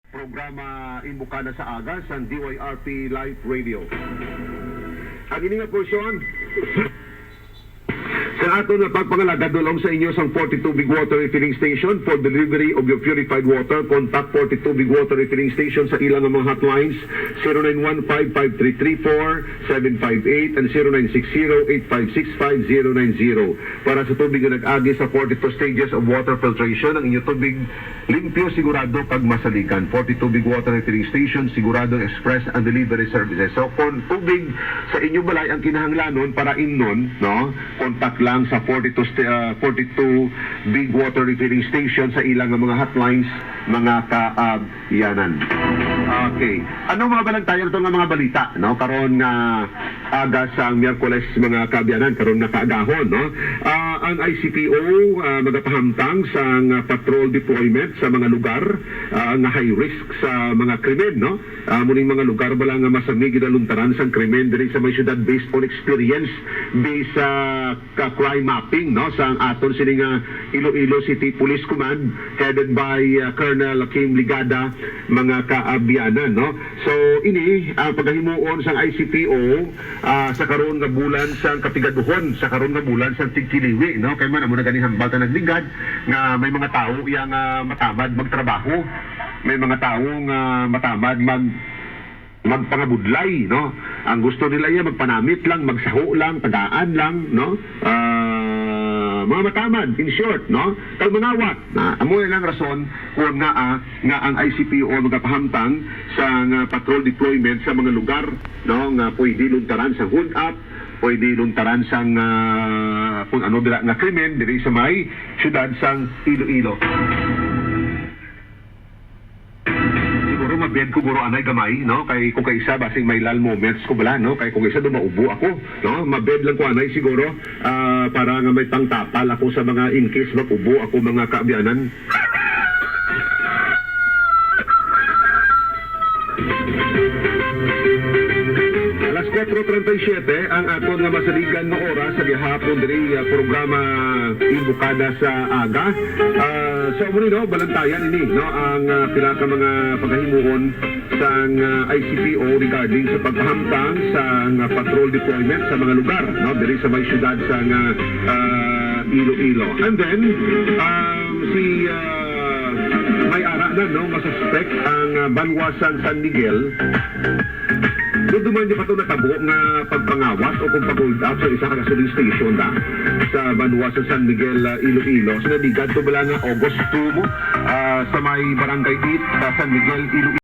Programa Imbukada sa Aga sa DYRP Live Radio. Ang iningat porsyon sa ato na pagpangalaga dulong sa inyo sang 42 Big Water Refilling Station for delivery of your purified water. Contact 42 Big Water Refilling Station sa ilang mga hotlines 0915-5334-758 and 0960-856-5090 para sa tubig na nag-agi sa 42 stages of water filtration. Ang inyong tubig limpyo, sigurado pag masalikan. 42 Big Water Refilling Station, sigurado express and delivery services. So kung tubig sa inyong balay ang kinahanglanon para innon, no, contact lang sa 42 Big Water Refilling Station sa ilang mga hotlines, mga kaabyanan. Okay. Ano mga balantayan ito nga mga balita, no? Karon nga aga sa Miyerkules mga kaabyanan, karon na kaagahon, no? Ang ICPO magapahamtang sa patrol deployment sa mga lugar nga high risk sa mga krimen, no? Muning mga lugar ba lang nga masamig idaluntaran sa krimen diri sa may syudad based on experience based sa crime mapping, no, sa aton sining Iloilo City Police Command headed by Colonel Kim Ligada, mga kaabyanan, no. So ini ang paghimuon sa ICPO sa karon nga bulan sa kapigaduhon, sa karon nga bulan sa tigkiliwi, no, kay man amo na gani hambal ta nagligad nga may mga tawo yang matamad magtrabaho, may mga tawo nga matamad magpangabudlay, no. Ang gusto nila yan magpanamit lang, magsaho lang, tagaan lang, no. Mga matamad, in short, no. Kalmanawat na amo lang rason kung nga ang ICPO magapahamtang sa patrol deployment sa mga lugar, no, nga pwede luntaran sa hood up, pwede luntaran sang kung ano dira nga krimen diri sa may syudad sang Iloilo. Mabed ko guro anay gamay, no, kay kung kaysa basing may lal moments ko bala, no, kay kung kaysa do maubo ako, no, mabed lang ko anay siguro para nga may pangtapal ako sa mga in case magubo ako mga kaabyanan. Alas 4:37 ang aton nga masaligan nga oras sa gihapon diri programa Imbukada sa Aga. So muli, no, balantayan ini, no, ang pila ka mga paghimuon sa ICPO regarding sa pagpahamtang sa patrol deployment sa mga lugar, no, diri sa may syudad sa Iloilo. And then si may ara na, no, masuspect ang Banwasan San Miguel. Doon duman di pa ito natabo nga pagpangawas o kung pag-hold up sa isa ka gasoline station da sa Banwasan San Miguel, Iloilo. So nadigad ito bala nga August 2 mo sa may barangay 8 San Miguel, Iloilo.